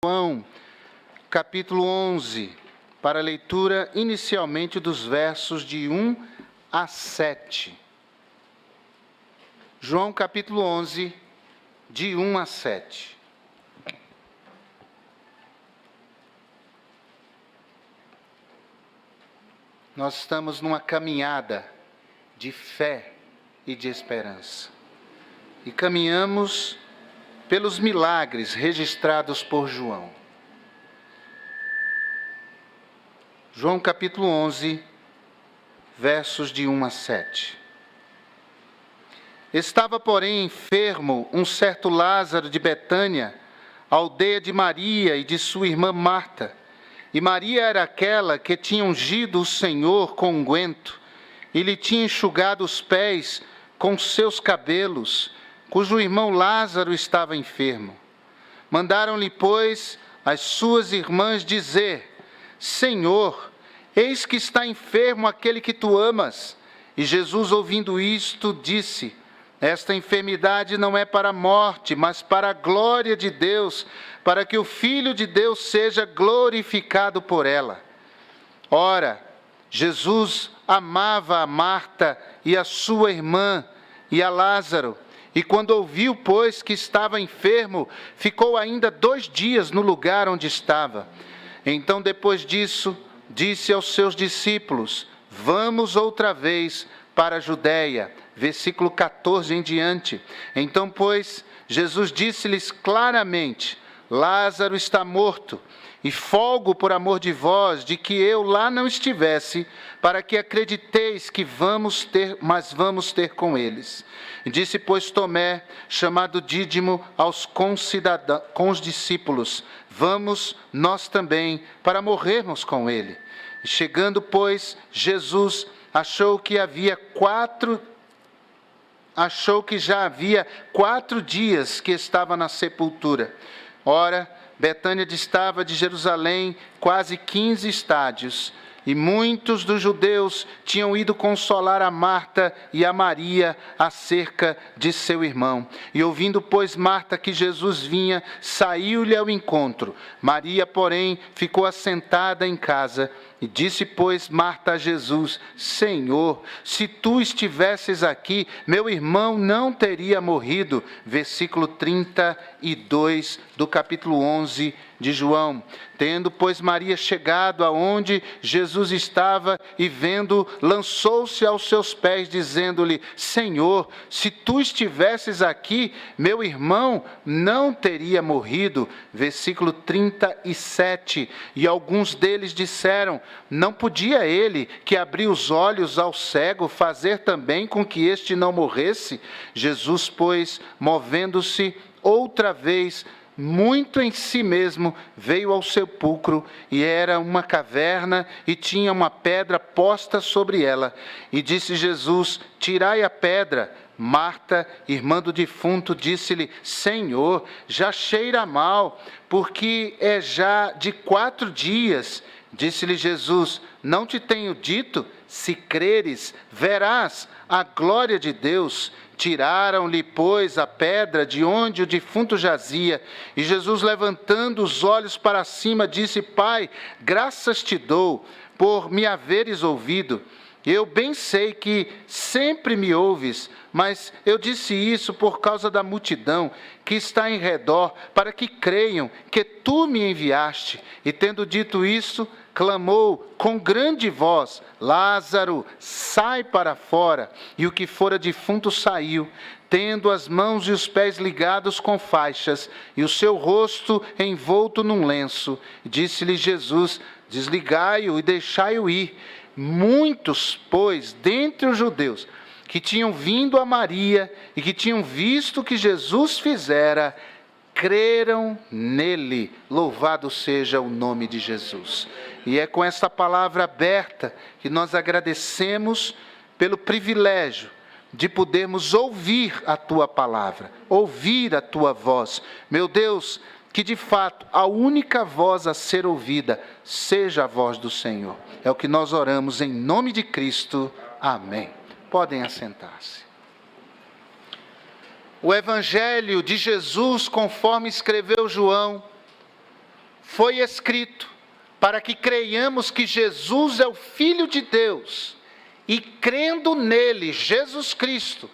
João, capítulo 11, para a leitura inicialmente dos versos de 1 a 7. João, capítulo 11, de 1 a 7. Nós estamos numa caminhada de fé e de esperança. E caminhamos pelos milagres registrados por João. João capítulo 11, versos de 1 a 7. Estava, porém, enfermo um certo Lázaro de Betânia, aldeia de Maria e de sua irmã Marta. E Maria era aquela que tinha ungido o Senhor com unguento, e lhe tinha enxugado os pés com seus cabelos, cujo irmão Lázaro estava enfermo. Mandaram-lhe, pois, as suas irmãs dizer: Senhor, eis que está enfermo aquele que tu amas. E Jesus, ouvindo isto, disse: Esta enfermidade não é para a morte, mas para a glória de Deus, para que o Filho de Deus seja glorificado por ela. Ora, Jesus amava a Marta e a sua irmã e a Lázaro. E quando ouviu, pois, que estava enfermo, ficou ainda 2 dias no lugar onde estava. Então, depois disso, disse aos seus discípulos: Vamos outra vez para a Judéia. Versículo 14 em diante. Então, pois, Jesus disse-lhes claramente: Lázaro está morto, e folgo por amor de vós, de que eu lá não estivesse, para que acrediteis que vamos ter com eles. E disse, pois, Tomé, chamado Dídimo, aos condiscípulos: Vamos nós também, para morrermos com ele. E chegando, pois, Jesus achou que já havia 4 dias que estava na sepultura. Ora, Betânia distava de Jerusalém quase 15 estádios, e muitos dos judeus tinham ido consolar a Marta e a Maria acerca de seu irmão. E ouvindo, pois, Marta que Jesus vinha, saiu-lhe ao encontro. Maria, porém, ficou assentada em casa. E disse, pois, Marta a Jesus: Senhor, se tu estivesses aqui, meu irmão não teria morrido. Versículo 32 do capítulo 11 de João. Tendo, pois, Maria chegado aonde Jesus estava e vendo, lançou-se aos seus pés, dizendo-lhe: Senhor, se tu estivesses aqui, meu irmão não teria morrido. Versículo 37. E alguns deles disseram: Não podia ele, que abriu os olhos ao cego, fazer também com que este não morresse? Jesus, pois, movendo-se outra vez, muito em si mesmo, veio ao sepulcro, e era uma caverna, e tinha uma pedra posta sobre ela. E disse Jesus: Tirai a pedra. Marta, irmã do defunto, disse-lhe: Senhor, já cheira mal, porque é já de 4 dias. Disse-lhe Jesus: Não te tenho dito? Se creres, verás a glória de Deus. Tiraram-lhe, pois, a pedra de onde o defunto jazia. E Jesus, levantando os olhos para cima, disse: Pai, graças te dou por me haveres ouvido. Eu bem sei que sempre me ouves, mas eu disse isso por causa da multidão que está em redor, para que creiam que tu me enviaste. E tendo dito isso, clamou com grande voz: Lázaro, sai para fora. E o que fora defunto saiu, tendo as mãos e os pés ligados com faixas, e o seu rosto envolto num lenço. Disse-lhe Jesus: Desligai-o e deixai-o ir. Muitos, pois, dentre os judeus, que tinham vindo a Maria e que tinham visto o que Jesus fizera, creram nele. Louvado seja o nome de Jesus. E é com esta palavra aberta que nós agradecemos pelo privilégio de podermos ouvir a tua palavra, ouvir a tua voz. Meu Deus, que de fato a única voz a ser ouvida seja a voz do Senhor. É o que nós oramos em nome de Cristo. Amém. Podem assentar-se. O Evangelho de Jesus, conforme escreveu João, foi escrito para que creiamos que Jesus é o Filho de Deus e crendo nele, Jesus Cristo,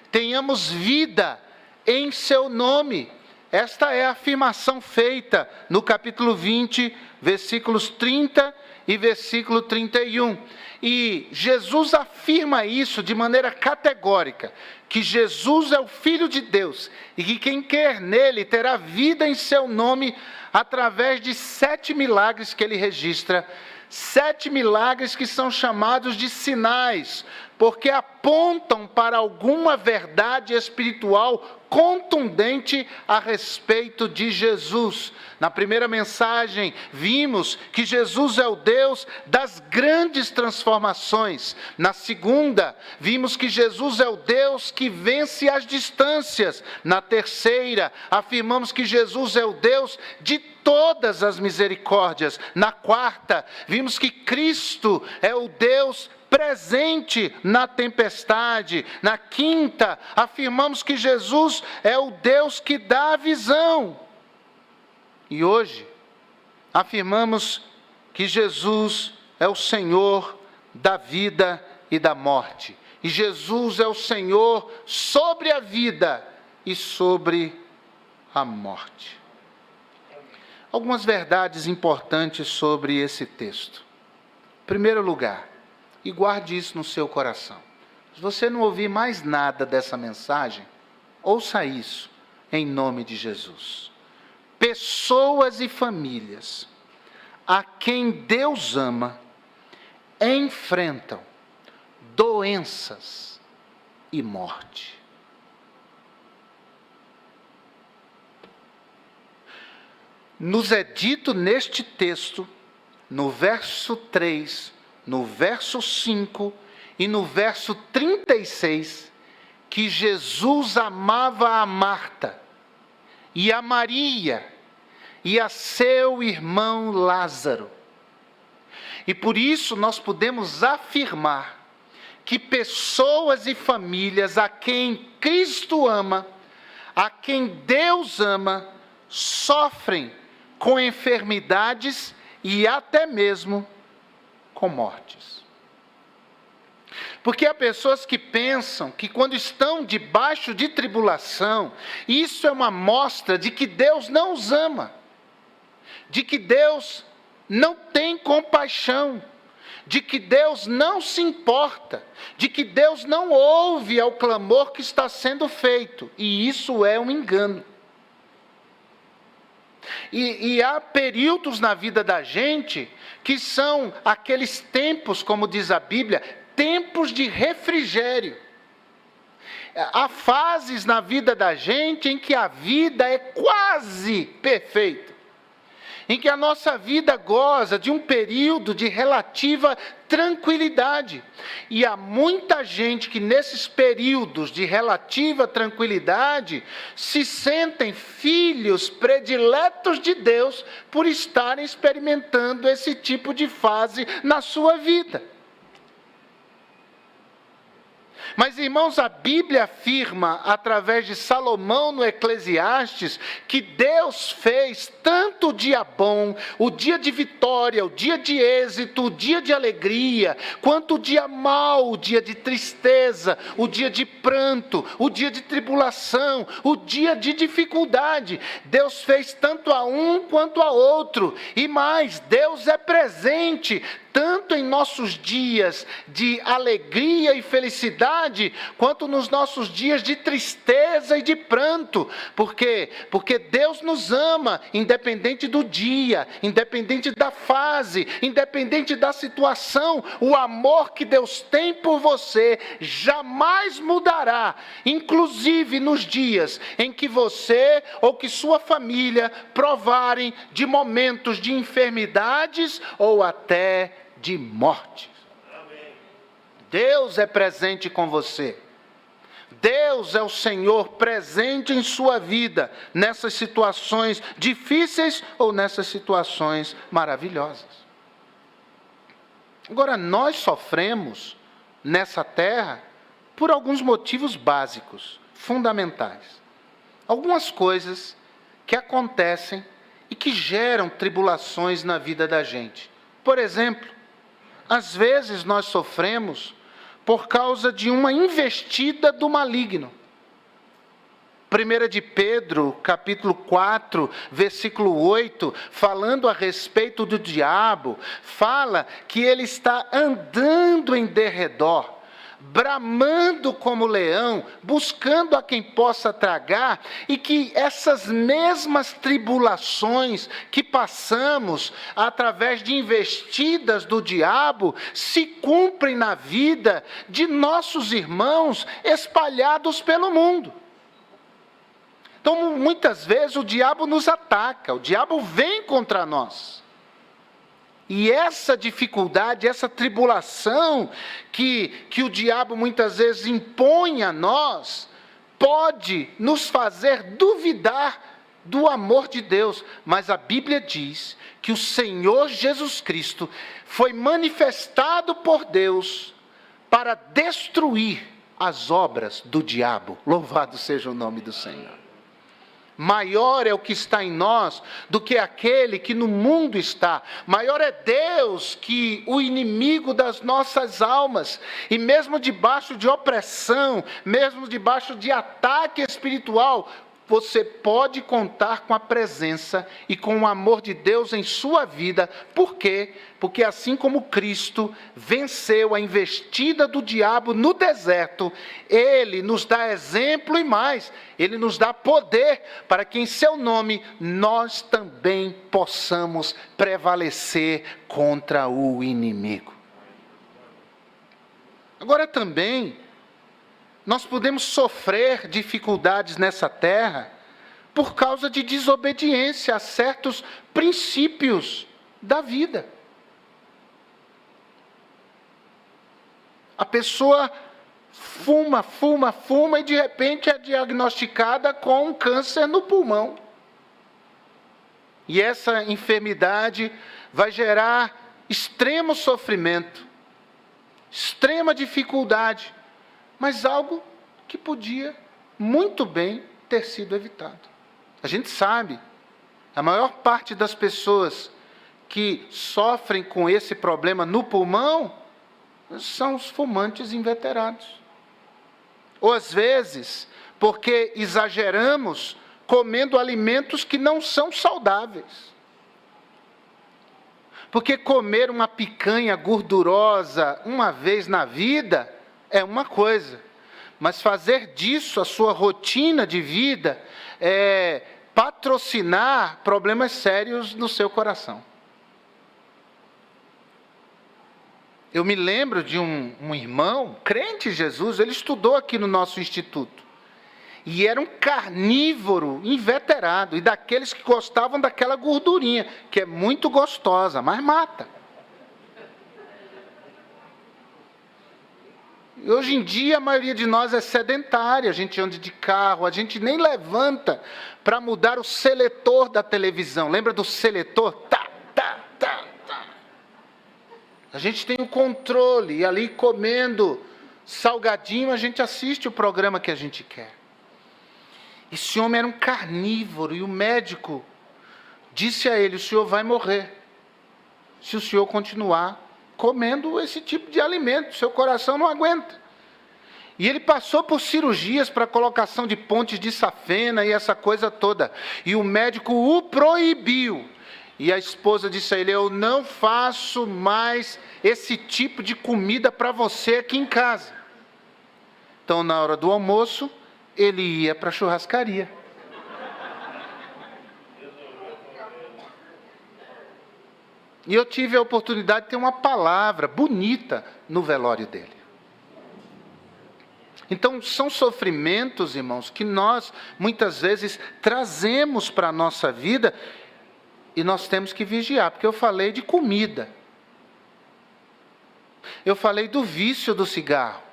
tenhamos vida em seu nome. Esta é a afirmação feita no capítulo 20, versículos 30 e versículo 31. E Jesus afirma isso de maneira categórica, que Jesus é o Filho de Deus e que quem quer nele terá vida em seu nome através de 7 milagres que ele registra. 7 milagres que são chamados de sinais, porque apontam para alguma verdade espiritual contundente a respeito de Jesus. Na primeira mensagem, vimos que Jesus é o Deus das grandes transformações. Na segunda, vimos que Jesus é o Deus que vence as distâncias. Na terceira, afirmamos que Jesus é o Deus de todas as misericórdias. Na quarta, vimos que Cristo é o Deus presente na tempestade. Na quinta, afirmamos que Jesus é o Deus que dá a visão. E hoje, afirmamos que Jesus é o Senhor da vida e da morte. E Jesus é o Senhor sobre a vida e sobre a morte. Algumas verdades importantes sobre esse texto. Em primeiro lugar, e guarde isso no seu coração. Se você não ouvir mais nada dessa mensagem, ouça isso em nome de Jesus. Pessoas e famílias a quem Deus ama enfrentam doenças e morte. Nos é dito neste texto, no verso 3, no verso 5 e no verso 36, que Jesus amava a Marta e a Maria e a seu irmão Lázaro. E por isso nós podemos afirmar que pessoas e famílias a quem Cristo ama, a quem Deus ama, sofrem com enfermidades e até mesmo com mortes. Porque há pessoas que pensam que quando estão debaixo de tribulação, isso é uma mostra de que Deus não os ama, de que Deus não tem compaixão, de que Deus não se importa, de que Deus não ouve ao clamor que está sendo feito. E isso é um engano. E há períodos na vida da gente que são aqueles tempos, como diz a Bíblia, tempos de refrigério. Há fases na vida da gente em que a vida é quase perfeita, em que a nossa vida goza de um período de relativa tranquilidade. E há muita gente que nesses períodos de relativa tranquilidade se sentem filhos prediletos de Deus por estarem experimentando esse tipo de fase na sua vida. Mas, irmãos, a Bíblia afirma, através de Salomão no Eclesiastes, que Deus fez tanto o dia bom, o dia de vitória, o dia de êxito, o dia de alegria, quanto o dia mau, o dia de tristeza, o dia de pranto, o dia de tribulação, o dia de dificuldade. Deus fez tanto a um quanto a outro. E mais, Deus é presente tanto em nossos dias de alegria e felicidade, quanto nos nossos dias de tristeza e de pranto. Por quê? Porque Deus nos ama, independente do dia, independente da fase, independente da situação. O amor que Deus tem por você jamais mudará, inclusive nos dias em que você ou que sua família provarem de momentos de enfermidades ou até de morte. Amém. Deus é presente com você. Deus é o Senhor presente em sua vida, nessas situações difíceis ou nessas situações maravilhosas. Agora, nós sofremos nessa terra por alguns motivos básicos, fundamentais. Algumas coisas que acontecem e que geram tribulações na vida da gente. Por exemplo, às vezes nós sofremos por causa de uma investida do maligno. 1 de Pedro, capítulo 4, versículo 8, falando a respeito do diabo, fala que ele está andando em derredor, bramando como leão, buscando a quem possa tragar, e que essas mesmas tribulações que passamos através de investidas do diabo se cumprem na vida de nossos irmãos espalhados pelo mundo. Então, muitas vezes o diabo nos ataca, o diabo vem contra nós. E essa dificuldade, essa tribulação que o diabo muitas vezes impõe a nós, pode nos fazer duvidar do amor de Deus. Mas a Bíblia diz que o Senhor Jesus Cristo foi manifestado por Deus para destruir as obras do diabo. Louvado seja o nome do Senhor. Maior é o que está em nós do que aquele que no mundo está. Maior é Deus que o inimigo das nossas almas. E mesmo debaixo de opressão, mesmo debaixo de ataque espiritual, você pode contar com a presença e com o amor de Deus em sua vida. Por quê? Porque assim como Cristo venceu a investida do diabo no deserto, Ele nos dá exemplo e mais, Ele nos dá poder para que em seu nome nós também possamos prevalecer contra o inimigo. Agora também, nós podemos sofrer dificuldades nessa terra por causa de desobediência a certos princípios da vida. A pessoa fuma e de repente é diagnosticada com um câncer no pulmão. E essa enfermidade vai gerar extremo sofrimento, extrema dificuldade, mas algo que podia muito bem ter sido evitado. A gente sabe, a maior parte das pessoas que sofrem com esse problema no pulmão são os fumantes inveterados. Ou às vezes, porque exageramos comendo alimentos que não são saudáveis. Porque comer uma picanha gordurosa uma vez na vida é uma coisa, mas fazer disso a sua rotina de vida é patrocinar problemas sérios no seu coração. Eu me lembro de um irmão, crente em Jesus, ele estudou aqui no nosso instituto. E era um carnívoro inveterado, e daqueles que gostavam daquela gordurinha, que é muito gostosa, mas mata. E hoje em dia a maioria de nós é sedentária, a gente anda de carro, a gente nem levanta para mudar o seletor da televisão. Lembra do seletor? Tá. A gente tem o controle, e ali comendo salgadinho a gente assiste o programa que a gente quer. Esse homem era um carnívoro, e o médico disse a ele: o senhor vai morrer se o senhor continuar comendo esse tipo de alimento, seu coração não aguenta. E ele passou por cirurgias para colocação de pontes de safena e essa coisa toda. E o médico o proibiu. E a esposa disse a ele: eu não faço mais esse tipo de comida para você aqui em casa. Então, na hora do almoço, ele ia para a churrascaria. E eu tive a oportunidade de ter uma palavra bonita no velório dele. Então, são sofrimentos, irmãos, que nós, muitas vezes, trazemos para a nossa vida e nós temos que vigiar. Porque eu falei de comida. Eu falei do vício do cigarro.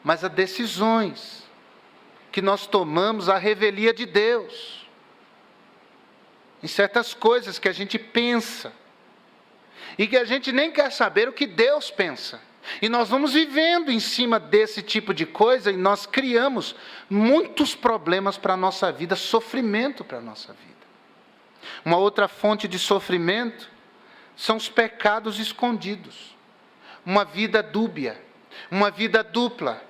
Mas há decisões que nós tomamos à revelia de Deus. Em certas coisas que a gente pensa. E que a gente nem quer saber o que Deus pensa. E nós vamos vivendo em cima desse tipo de coisa e nós criamos muitos problemas para a nossa vida, sofrimento para a nossa vida. Uma outra fonte de sofrimento são os pecados escondidos. Uma vida dúbia, uma vida dupla.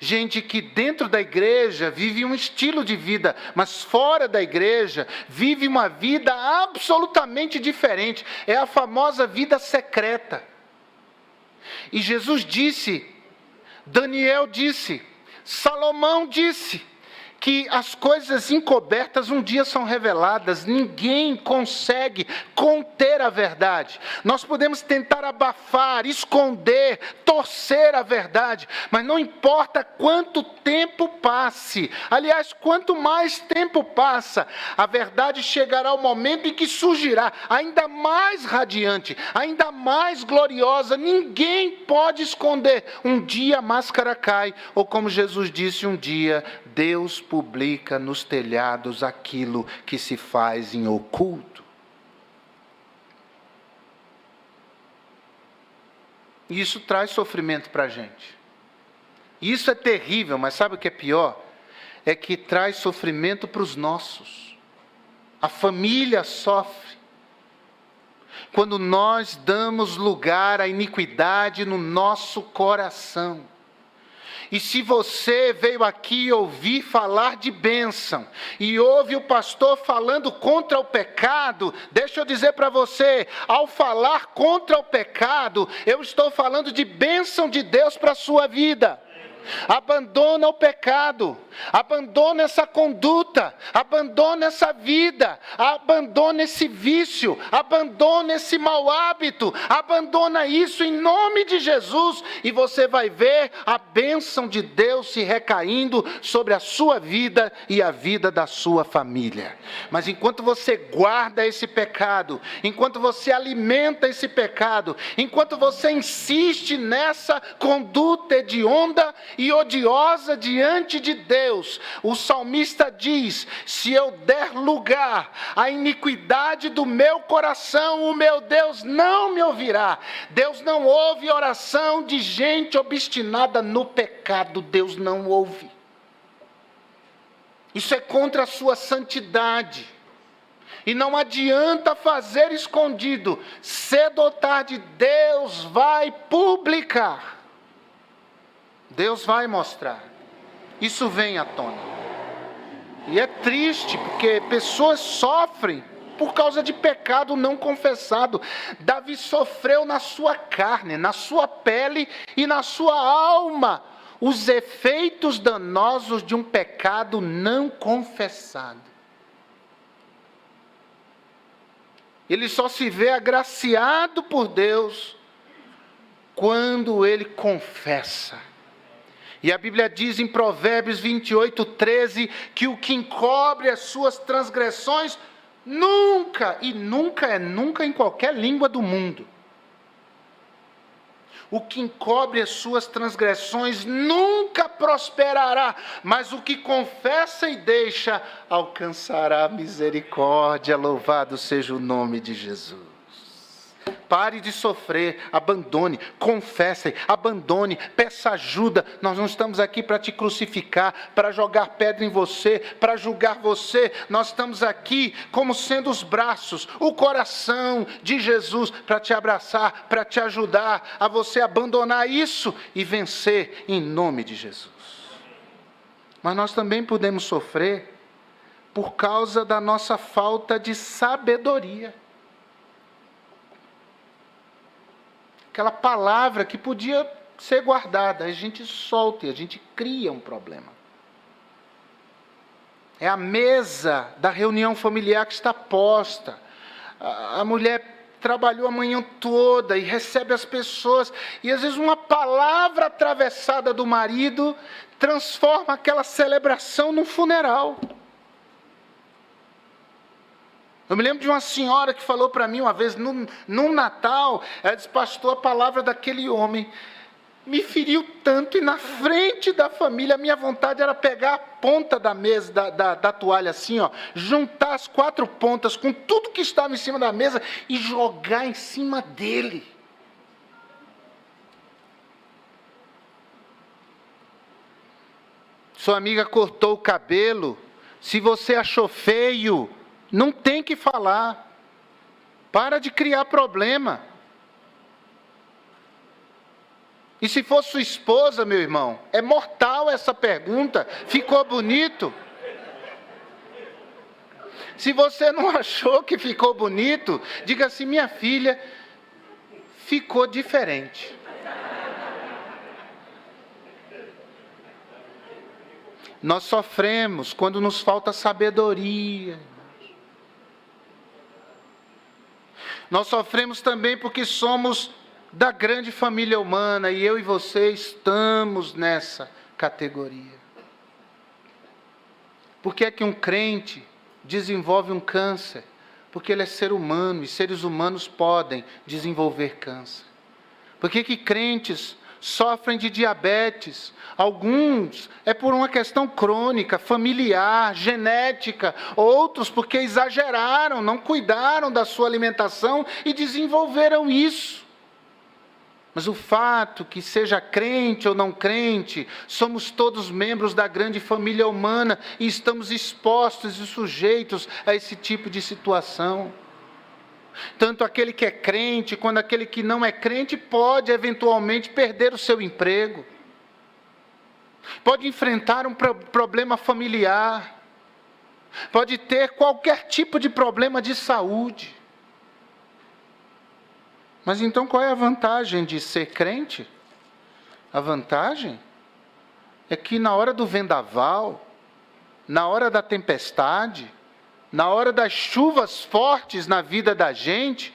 Gente que dentro da igreja vive um estilo de vida, mas fora da igreja vive uma vida absolutamente diferente. É a famosa vida secreta. E Jesus disse, Daniel disse, Salomão disse, que as coisas encobertas um dia são reveladas. Ninguém consegue conter a verdade. Nós podemos tentar abafar, esconder, torcer a verdade, mas não importa quanto tempo passe. Aliás, quanto mais tempo passa, a verdade chegará ao momento em que surgirá ainda mais radiante, ainda mais gloriosa. Ninguém pode esconder. Um dia a máscara cai, ou como Jesus disse, um dia Deus publica nos telhados aquilo que se faz em oculto. E isso traz sofrimento para a gente. Isso é terrível, mas sabe o que é pior? É que traz sofrimento para os nossos. A família sofre. Quando nós damos lugar à iniquidade no nosso coração. E se você veio aqui ouvir falar de bênção, e ouve o pastor falando contra o pecado, deixa eu dizer para você, ao falar contra o pecado, eu estou falando de bênção de Deus para a sua vida. Abandona o pecado, abandona essa conduta, abandona essa vida, abandona esse vício, abandona esse mau hábito, abandona isso em nome de Jesus, e você vai ver a bênção de Deus se recaindo sobre a sua vida e a vida da sua família. Mas enquanto você guarda esse pecado, enquanto você alimenta esse pecado, enquanto você insiste nessa conduta hedionda e odiosa diante de Deus, o salmista diz: se eu der lugar à iniquidade do meu coração, o meu Deus não me ouvirá. Deus não ouve oração de gente obstinada no pecado. Deus não ouve. Isso é contra a sua santidade. E não adianta fazer escondido. Cedo ou tarde, Deus vai publicar. Deus vai mostrar. Isso vem à tona. E é triste, porque pessoas sofrem por causa de pecado não confessado. Davi sofreu na sua carne, na sua pele e na sua alma os efeitos danosos de um pecado não confessado. Ele só se vê agraciado por Deus quando ele confessa. E a Bíblia diz em Provérbios 28:13, que o que encobre as suas transgressões nunca, e nunca é nunca em qualquer língua do mundo. O que encobre as suas transgressões nunca prosperará, mas o que confessa e deixa alcançará misericórdia. Louvado seja o nome de Jesus. Pare de sofrer, abandone, confesse, abandone, peça ajuda. Nós não estamos aqui para te crucificar, para jogar pedra em você, para julgar você. Nós estamos aqui como sendo os braços, o coração de Jesus para te abraçar, para te ajudar a você abandonar isso e vencer em nome de Jesus. Mas nós também podemos sofrer por causa da nossa falta de sabedoria. Aquela palavra que podia ser guardada, a gente solta e a gente cria um problema. É a mesa da reunião familiar que está posta. A mulher trabalhou a manhã toda e recebe as pessoas, e às vezes uma palavra atravessada do marido transforma aquela celebração num funeral. Eu me lembro de uma senhora que falou para mim uma vez, num Natal, ela disse: pastor, a palavra daquele homem me feriu tanto, e na frente da família, a minha vontade era pegar a ponta da mesa, da toalha assim, ó, juntar as 4 pontas com tudo que estava em cima da mesa e jogar em cima dele. Sua amiga cortou o cabelo, se você achou feio, Não tem que falar. Para de criar problema. E se for sua esposa, meu irmão, é mortal essa pergunta. Ficou bonito? Se você não achou que ficou bonito, diga assim: minha filha, ficou diferente. Nós sofremos quando nos falta sabedoria. Nós sofremos também porque somos da grande família humana, e eu e você estamos nessa categoria. Por que é que um crente desenvolve um câncer? Porque ele é ser humano, e seres humanos podem desenvolver câncer. Por que que crentes sofrem de diabetes? Alguns é por uma questão crônica, familiar, genética. Outros porque exageraram, não cuidaram da sua alimentação e desenvolveram isso. Mas o fato que seja crente ou não crente, somos todos membros da grande família humana e estamos expostos e sujeitos a esse tipo de situação. Tanto aquele que é crente, quanto aquele que não é crente, pode eventualmente perder o seu emprego. Pode enfrentar um problema familiar. Pode ter qualquer tipo de problema de saúde. Mas então qual é a vantagem de ser crente? A vantagem é que na hora do vendaval, na hora da tempestade, na hora das chuvas fortes na vida da gente,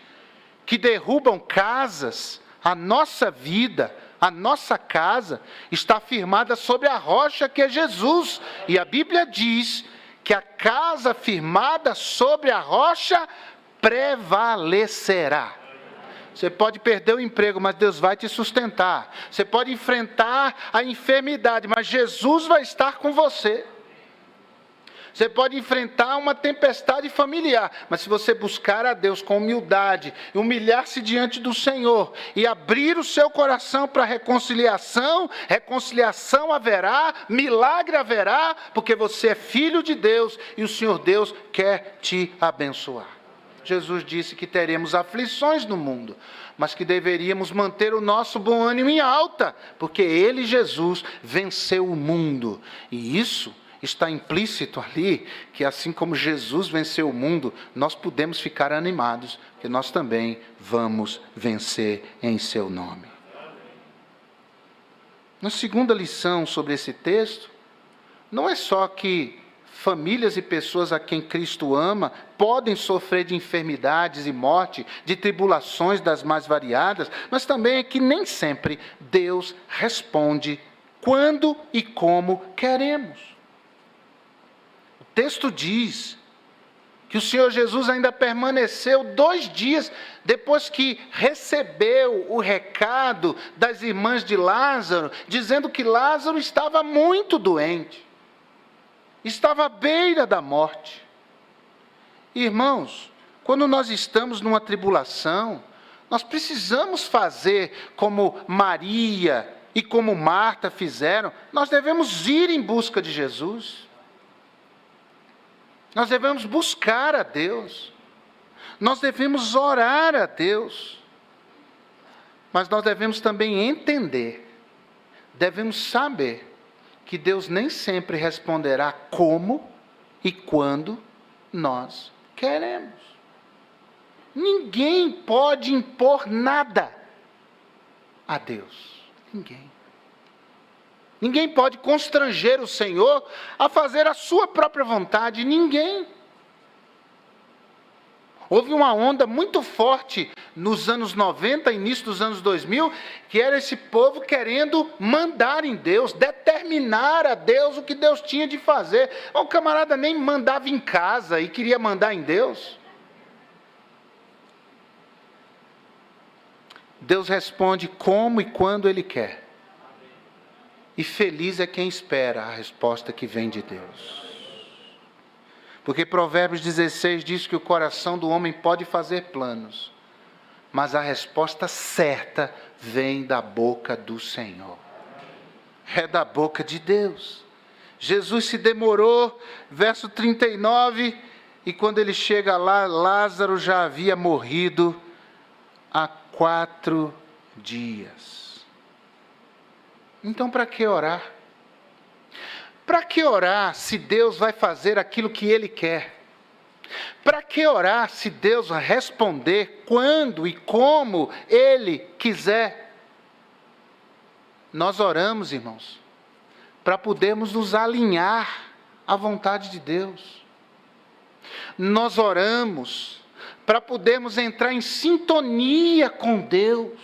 que derrubam casas, a nossa vida, a nossa casa, está firmada sobre a rocha que é Jesus. E a Bíblia diz que a casa firmada sobre a rocha prevalecerá. Você pode perder o emprego, mas Deus vai te sustentar. Você pode enfrentar a enfermidade, mas Jesus vai estar com você. Você pode enfrentar uma tempestade familiar, mas se você buscar a Deus com humildade, e humilhar-se diante do Senhor, e abrir o seu coração para reconciliação, reconciliação haverá, milagre haverá, porque você é filho de Deus, e o Senhor Deus quer te abençoar. Jesus disse que teremos aflições no mundo, mas que deveríamos manter o nosso bom ânimo em alta, porque Ele, Jesus, venceu o mundo. E isso está implícito ali, que assim como Jesus venceu o mundo, nós podemos ficar animados, que nós também vamos vencer em seu nome. Na segunda lição sobre esse texto, não é só que famílias e pessoas a quem Cristo ama podem sofrer de enfermidades e morte, de tribulações das mais variadas, mas também é que nem sempre Deus responde quando e como queremos. O texto diz que o Senhor Jesus ainda permaneceu 2 dias depois que recebeu o recado das irmãs de Lázaro, dizendo que Lázaro estava muito doente. Estava à beira da morte. Irmãos, quando nós estamos numa tribulação, nós precisamos fazer como Maria e como Marta fizeram. Nós devemos ir em busca de Jesus. Nós devemos buscar a Deus. Nós devemos orar a Deus. Mas nós devemos também entender, devemos saber que Deus nem sempre responderá como e quando nós queremos. Ninguém pode impor nada a Deus. Ninguém. Ninguém pode constranger o Senhor a fazer a sua própria vontade. Ninguém. Houve uma onda muito forte nos anos 90, início dos anos 2000, que era esse povo querendo mandar em Deus, determinar a Deus o que Deus tinha de fazer. O camarada nem mandava em casa e queria mandar em Deus. Deus responde como e quando Ele quer. E feliz é quem espera a resposta que vem de Deus. Porque Provérbios 16 diz que o coração do homem pode fazer planos, mas a resposta certa vem da boca do Senhor. É da boca de Deus. Jesus se demorou, verso 39, E quando ele chega lá, Lázaro já havia morrido há 4 dias. Então, para que orar? Para que orar se Deus vai fazer aquilo que Ele quer? Para que orar se Deus vai responder quando e como Ele quiser? Nós oramos, irmãos, para podermos nos alinhar à vontade de Deus. Nós oramos para podermos entrar em sintonia com Deus.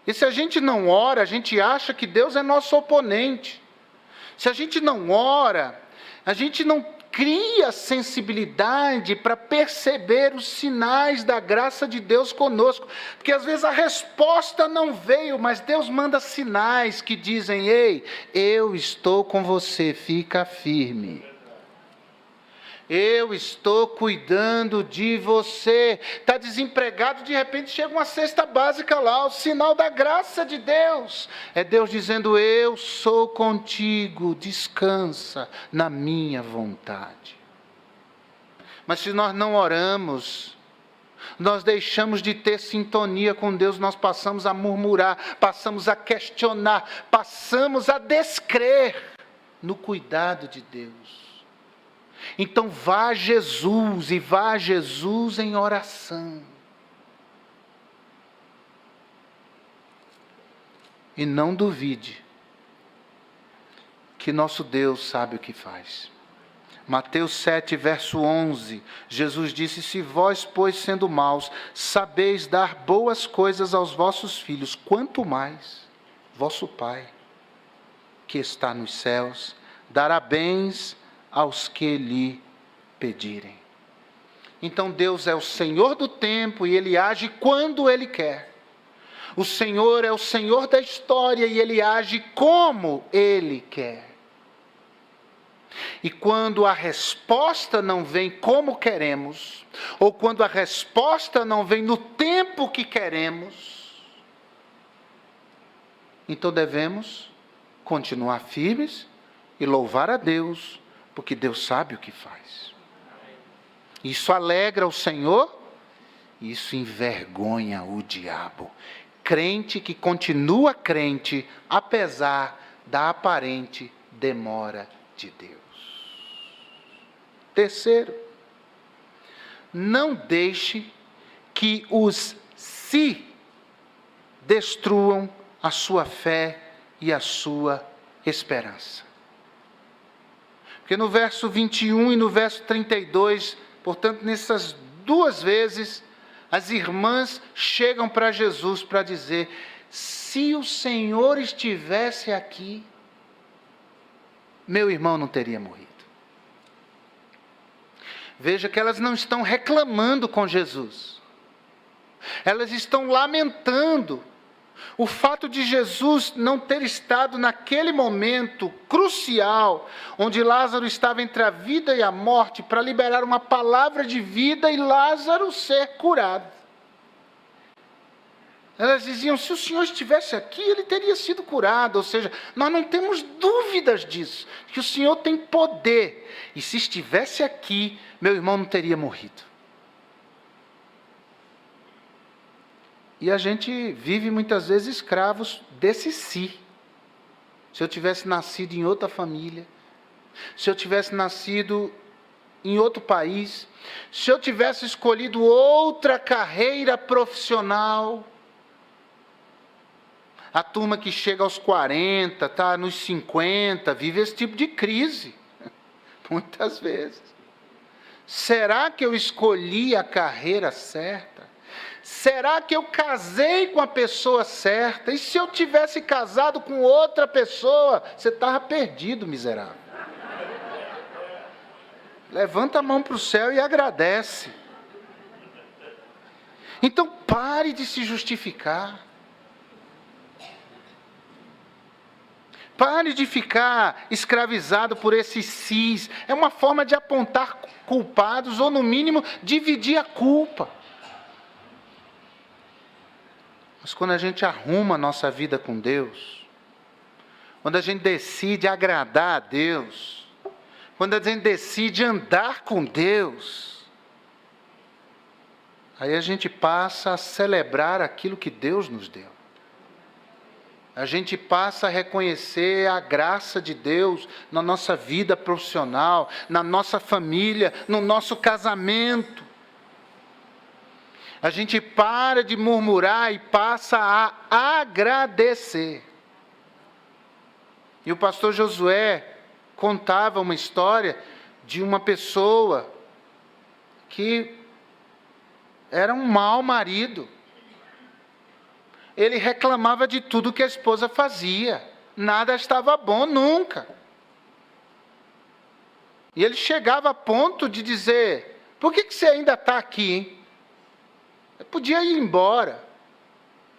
E se a gente não ora, a gente acha que Deus é nosso oponente. Se a gente não ora, a gente não cria sensibilidade para perceber os sinais da graça de Deus conosco. Porque às vezes a resposta não veio, mas Deus manda sinais que dizem: ei, eu estou com você, fica firme. Eu estou cuidando de você. Está desempregado, de repente chega uma cesta básica lá, o sinal da graça de Deus. É Deus dizendo: eu sou contigo, descansa na minha vontade. Mas se nós não oramos, nós deixamos de ter sintonia com Deus, nós passamos a murmurar, passamos a questionar, passamos a descrer no cuidado de Deus. Então vá a Jesus, e vá a Jesus em oração. E não duvide que nosso Deus sabe o que faz. Mateus 7, verso 11, Jesus disse: se vós, pois, sendo maus, sabeis dar boas coisas aos vossos filhos, quanto mais vosso Pai, que está nos céus, dará bens aos que lhe pedirem. Então Deus é o Senhor do tempo e Ele age quando Ele quer. O Senhor é o Senhor da história e Ele age como Ele quer. E quando a resposta não vem como queremos, ou quando a resposta não vem no tempo que queremos, então devemos continuar firmes e louvar a Deus, porque Deus sabe o que faz. Isso alegra o Senhor, isso envergonha o diabo. Crente que continua crente, apesar da aparente demora de Deus. Terceiro, não deixe que os se destruam a sua fé e a sua esperança. Porque no verso 21 e no verso 32, portanto, nessas 2 vezes, as irmãs chegam para Jesus para dizer: se o Senhor estivesse aqui, meu irmão não teria morrido. Veja que elas não estão reclamando com Jesus. Elas estão lamentando o fato de Jesus não ter estado naquele momento crucial, onde Lázaro estava entre a vida e a morte, para liberar uma palavra de vida e Lázaro ser curado. Elas diziam: se o Senhor estivesse aqui, ele teria sido curado. Ou seja, nós não temos dúvidas disso, que o Senhor tem poder. E se estivesse aqui, meu irmão não teria morrido. E a gente vive muitas vezes escravos desse si. Se eu tivesse nascido em outra família, se eu tivesse nascido em outro país, se eu tivesse escolhido outra carreira profissional. A turma que chega aos 40, está nos 50, vive esse tipo de crise. Muitas vezes. Será que eu escolhi a carreira certa? Será que eu casei com a pessoa certa? E se eu tivesse casado com outra pessoa? Você estava perdido, miserável. Levanta a mão para o céu e agradece. Então pare de se justificar. Pare de ficar escravizado por esses sis. É uma forma de apontar culpados ou, no mínimo, dividir a culpa. Mas quando a gente arruma a nossa vida com Deus, quando a gente decide agradar a Deus, quando a gente decide andar com Deus, aí a gente passa a celebrar aquilo que Deus nos deu. A gente passa a reconhecer a graça de Deus na nossa vida profissional, na nossa família, no nosso casamento. A gente para de murmurar e passa a agradecer. E o pastor Josué contava uma história de uma pessoa que era um mau marido. Ele reclamava de tudo que a esposa fazia. Nada estava bom nunca. E ele chegava a ponto de dizer: por que você ainda está aqui, hein? Eu podia ir embora.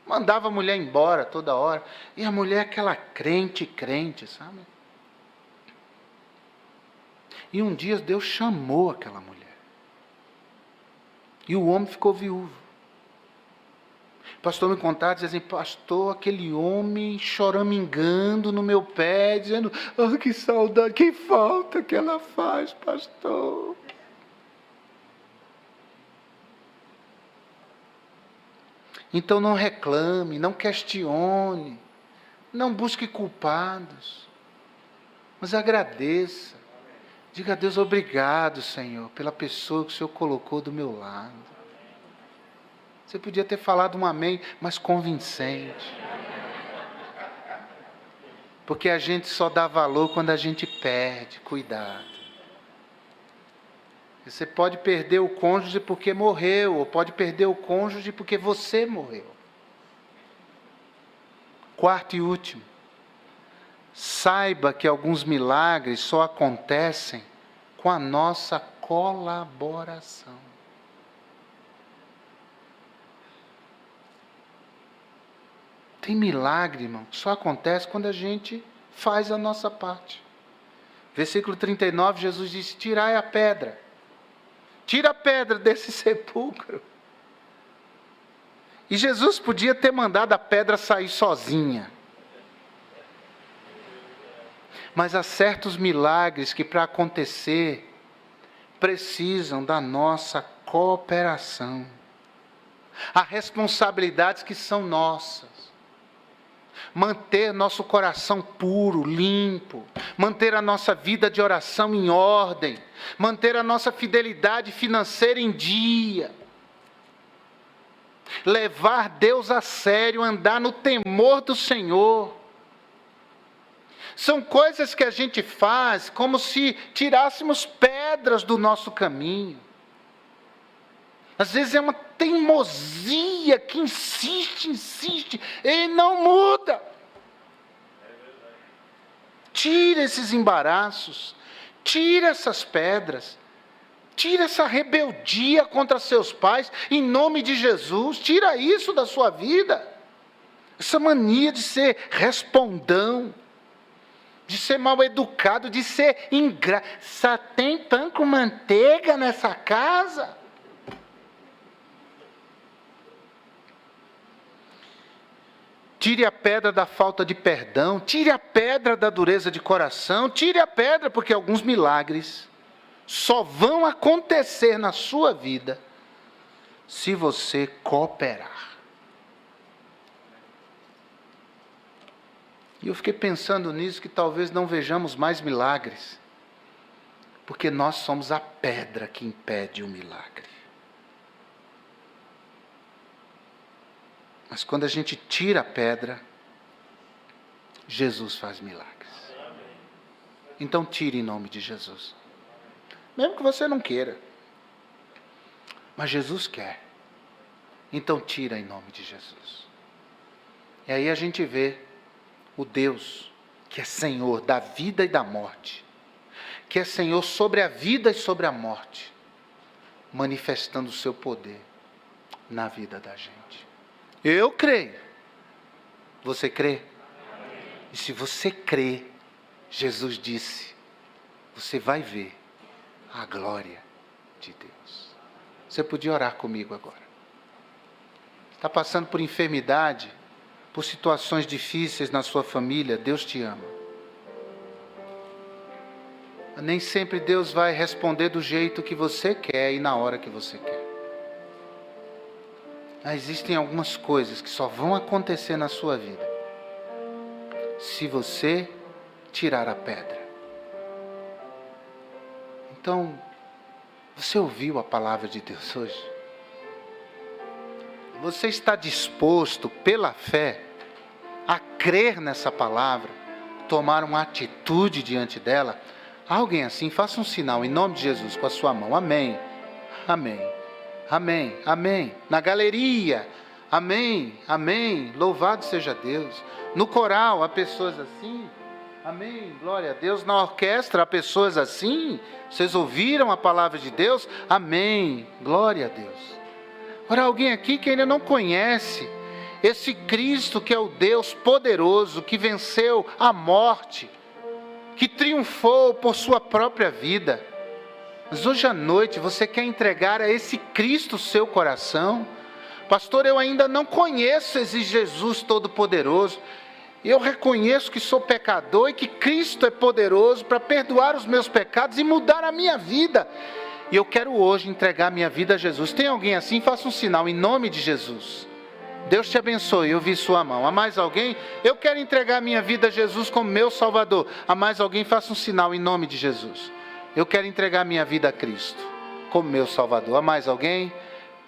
Mandava a mulher embora toda hora. E a mulher aquela crente, sabe? E um dia Deus chamou aquela mulher. E o homem ficou viúvo. O pastor me contava, dizia assim: pastor, aquele homem choramingando no meu pé, dizendo: oh, que saudade, que falta que ela faz, pastor. Então não reclame, não questione, não busque culpados, mas agradeça. Diga a Deus: obrigado, Senhor, pela pessoa que o Senhor colocou do meu lado. Você podia ter falado um amém, mas convincente. Porque a gente só dá valor quando a gente perde. Cuidado. Você pode perder o cônjuge porque morreu, ou pode perder o cônjuge porque você morreu. Quarto e último. Saiba que alguns milagres só acontecem com a nossa colaboração. Tem milagre, irmão, que só acontece quando a gente faz a nossa parte. Versículo 39, Jesus disse: tirai a pedra. Tira a pedra desse sepulcro. E Jesus podia ter mandado a pedra sair sozinha. Mas há certos milagres que, para acontecer, precisam da nossa cooperação. Há responsabilidades que são nossas. Manter nosso coração puro, limpo, manter a nossa vida de oração em ordem, manter a nossa fidelidade financeira em dia, levar Deus a sério, andar no temor do Senhor. São coisas que a gente faz como se tirássemos pedras do nosso caminho. Às vezes é uma teimosia que insiste, e não muda. Tira esses embaraços, tira essas pedras, tira essa rebeldia contra seus pais, em nome de Jesus, tira isso da sua vida. Essa mania de ser respondão, de ser mal educado, de ser ingrato. Só tem pão com manteiga nessa casa? Tire a pedra da falta de perdão, tire a pedra da dureza de coração, tire a pedra, porque alguns milagres só vão acontecer na sua vida se você cooperar. E eu fiquei pensando nisso, que talvez não vejamos mais milagres, porque nós somos a pedra que impede o milagre. Mas quando a gente tira a pedra, Jesus faz milagres. Então tire em nome de Jesus. Mesmo que você não queira. Mas Jesus quer. Então tira em nome de Jesus. E aí a gente vê o Deus que é Senhor da vida e da morte, que é Senhor sobre a vida e sobre a morte, manifestando o seu poder na vida da gente. Eu creio. Você crê? Amém. E se você crê, Jesus disse, você vai ver a glória de Deus. Você podia orar comigo agora. Está passando por enfermidade, por situações difíceis na sua família, Deus te ama. Nem sempre Deus vai responder do jeito que você quer e na hora que você quer. Mas existem algumas coisas que só vão acontecer na sua vida se você tirar a pedra. Então, você ouviu a palavra de Deus hoje? Você está disposto, pela fé, a crer nessa palavra, tomar uma atitude diante dela? Alguém assim, faça um sinal em nome de Jesus com a sua mão. Amém, amém, amém, amém. Na galeria, amém, amém. Louvado seja Deus. No coral, há pessoas assim. Amém, glória a Deus. Na orquestra, há pessoas assim. Vocês ouviram a palavra de Deus? Amém, glória a Deus. Ora, alguém aqui que ainda não conhece esse Cristo que é o Deus poderoso, que venceu a morte, que triunfou por sua própria vida. Mas hoje à noite você quer entregar a esse Cristo o seu coração? Pastor, eu ainda não conheço esse Jesus todo-poderoso. Eu reconheço que sou pecador e que Cristo é poderoso para perdoar os meus pecados e mudar a minha vida. E eu quero hoje entregar minha vida a Jesus. Tem alguém assim? Faça um sinal em nome de Jesus. Deus te abençoe, eu vi sua mão. Há mais alguém? Eu quero entregar minha vida a Jesus como meu Salvador. Há mais alguém? Faça um sinal em nome de Jesus. Eu quero entregar minha vida a Cristo como meu Salvador. Há mais alguém?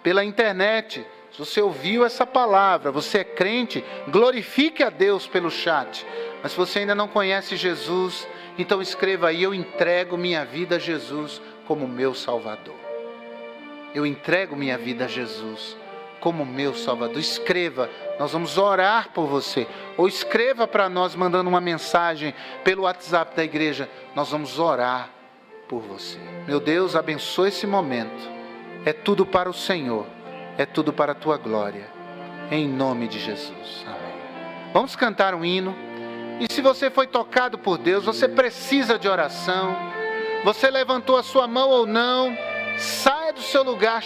Pela internet, se você ouviu essa palavra, você é crente, glorifique a Deus pelo chat. Mas se você ainda não conhece Jesus, então escreva aí: eu entrego minha vida a Jesus como meu Salvador. Eu entrego minha vida a Jesus como meu Salvador. Escreva, nós vamos orar por você. Ou escreva para nós mandando uma mensagem pelo WhatsApp da igreja. Nós vamos orar por você. Meu Deus, abençoe esse momento. É tudo para o Senhor. É tudo para a tua glória. Em nome de Jesus. Amém. Vamos cantar um hino. E se você foi tocado por Deus, você precisa de oração. Você levantou a sua mão ou não, saia do seu lugar